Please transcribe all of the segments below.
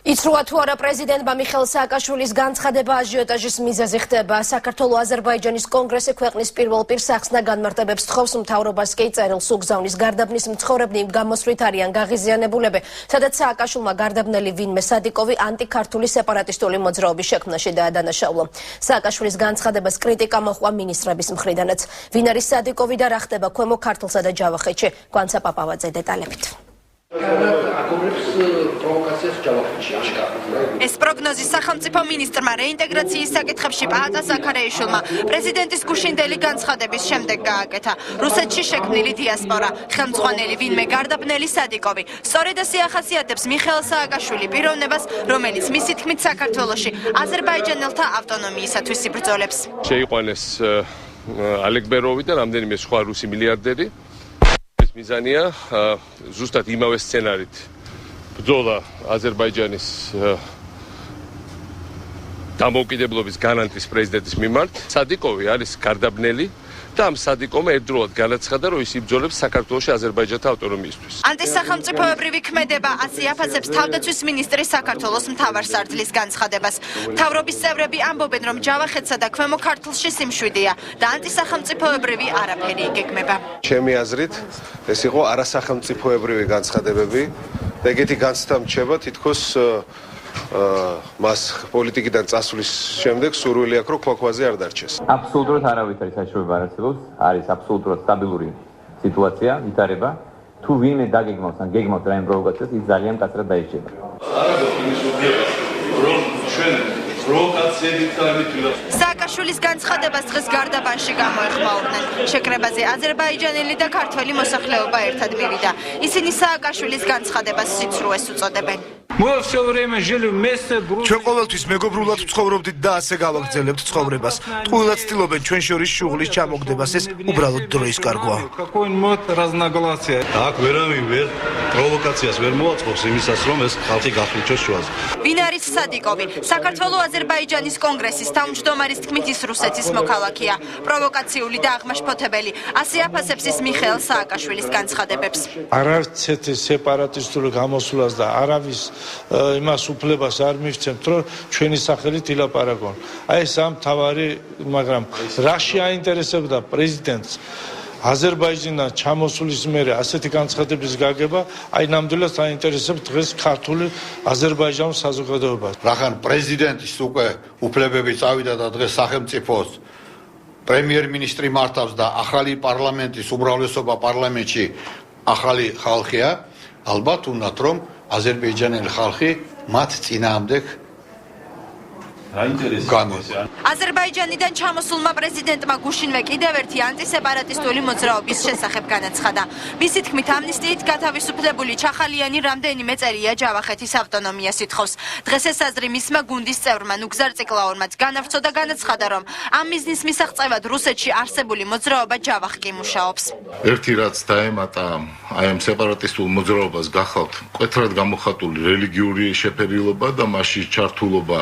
იცრუა თუ არა პრეზიდენტმა მიხეილ სააკაშვილის განცხადება აჟიოტაჟის მიზეზი ხდება. საქართველოს აზერბაიჯანის კონგრესი ქვეყნის პირველ პირს ახსნა განმარტებებს თხოვს, მთავრობას კი წერილს უგზავნის. გარდაბნის მცხოვრებნი გამოსვლით არიან გაღიზიანებულები, სადაც სააკაშვილმა გარდაბნელი ვინმე სადიკოვი ანტიქართული სეპარატისტული მოძრაობის შექმნაში დაადანაშაულა. სააკაშვილის განცხადებას კრიტიკა მოჰყვა მინისტრების მხრიდანაც. ვინ არის სადიკოვი და რა ხდება ქვემო ქართლსა და ჯავახეთში? გვანცა პაპავაძე დეტალებით. ეს პროგნოზი სახელმწიფო მინისტრმა რეინტეგრაციის საკითხებში პაატა ზაქარიაშვილმა პრეზიდენტის გუშინდელი განცხადების შემდეგ გააკეთა. რუსეთში შექმნილი დიასპორა, ხელმძღვანელი ვინმე გარდაბნელი სადიკოვი. სწორედ ასე ახასიათებს მიხეილ სააკაშვილი პიროვნებას, რომელიც მისი თქმით საქართველოში აზერბაიჯანელთა ავტონომიისათვის იბრძოლებს. შეიყვანეს ალეგ ბეროვი და რამდენიმე სხვა რუსი მილიარდერი. მიზანია ზუსტად იმავე სცენარით ბრძოლა აზერბაიჯანის დამოუკიდებლობის გარანტის პრეზიდენტის მიმართ. სადიკოვი არის გარდაბნელი და ამ სადიკოვმა ერთდროულად განაცხადა, რომ ის იბრძოლებს საქართველოში აზერბაიჯანთა ავტონომიისთვის. ანტისახელმწიფოებრივი ქმედება ასე აფასებს თავდაცვის მინისტრი საქართველოს მთავარ სარდლის განცხადებას. მთავრობის წევრები ამბობენ, რომ ჯავახეთსა და ქვემო ქართლში სიმშვიდეა და ანტისახელმწიფოებრივი არაფერი იგეგმება. ჩემი აზრით, ეს იყო არასახელმწიფოებრივი განცხადებები და ეგეთი განცდა მრჩება თითქოს მას პოლიტიკიდან წასვლის შემდეგ სურვილი აქვს, რომ ქვაქვაზე არ დარჩეს. აბსოლუტურად არავითარი არის საშუალება არ არსებობს, არის აბსოლუტურად სტაბილური სიტუაცია, ვითარება. თუ ვინმე დაგეგმავს ან გეგმავს რაიმე პროვოკაციას, ის ძალიან მკაცრად დაიჭირება. სააკაშვილის განცხადებას დღეს გარდაბანში გამოეხმაურნენ. შეკრებაზე აზერბაიჯანელი და ქართველი მოსახლეობა ერთად მივიდა. ისინი სააკაშვილის განცხადებას სიცრუეს უწოდებენ. ჩვენ ყოველთვის მეგობრულად ცხოვრობდით და ასე გავაგრძელებთ ცხოვრებას. ტყუილად ცდილობენ ჩვენ შორის შუღლის ჩამოგდებას, ეს უბრალოდ დროის კარგვაა. აქ ვერავინ ვერ პროვოკაციას ვერ მოაწყობს იმისას, რომ ეს ხალხი გახლიჩოს შუაზე. ვინ არის სადიკოვი? საქართველოს აზერბაიჯანის კონგრესის თავმჯდომარის თქმით ის რუსეთის მოქალაქეა. პროვოკაციული და აღმაშფოთებელი. ასე აფასებს ის მიხეილ სააკაშვილის განცხადებებს. არაცეთი სეპარატისტული გამოსვლას და არავის იმას უფლებას არ მივცემთ, რომ ჩვენი სახელით ილაპარაკონ. აი ეს ამ თავარი, მაგრამ რაში აინტერესებდა პრეზიდენტს აზერბაიჯანიდან ჩამოსulis მერე ასეთი განცხადების გაგება, აი ნამდვილად აინტერესებს დღეს ქართული აზერბაიჯანის საზოგადოებას. რახან პრეზიდენტის უკვე უფლებები წავიდა და დღეს სახელმწიფოს პრემიერ-მინისტრი მართავს და ახალი პარლამენტის უმრავლესობა პარლამენტში ახალი ხალხია, ალბათ უნდათ რომ აზერბაიჯანელი ხალხი მათ წინააღმდეგ აზერბაიჯანიდან ჩამოსულმა პრეზიდენტმა გუშინვე კიდევ ერთი ანტისეპარატისტული მოძრაობის შესახებ განაცხადა. მისი თქმით ამნისტიით გათავისუფლებული ჩახალიანი რამდენიმე წერია ჯავახეთის ავტონომიას ითხოვს. დღეს ეს აზრი მისმა გუნდის წევრმა ნუგზარ ციკლაურმაც განავრცო და განაცხადა, რომ ამ მიზნის მისაღწევად რუსეთში არსებული მოძრაობა ჯავახკი მუშაობს. ერთი რაც დაემატა აი ამ სეპარატისტულ მოძრაობას გახავთ მკვეთრად გამოხატული რელიგიური შეფერილობა და მასში ჩართულობა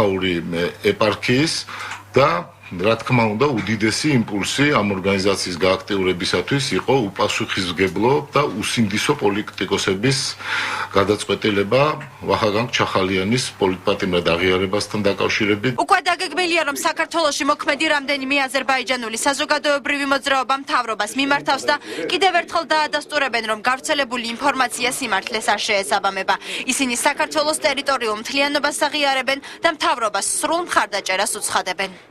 ეპარქიის და რა თქმა უნდა უდიდესი იმპულსი ამ ორგანიზაციის გააქტიურებისათვის იყო უპასუხისმგებლო და უსინდისო პოლიტიკოსების გადაწყვეტილება ვახაგან ჩახალიანის პოლიტპატიმრად აღიარებასთან დაკავშირებით. უკვე დაგეგმილია, რომ საქართველოში მოქმედი რამდენიმე აზერბაიჯანული საზოგადოებრივი მოძრაობა მთავრობას მიმართავს და კიდევ ერთხელ დაადასტურებენ, რომ გავრცელებული ინფორმაცია სიმართლეს არ შეესაბამება. ისინი საქართველოს ტერიტორიულ მთლიანობას აღიარებენ და მთავრობას სრულ მხარდაჭერას უცხადებენ.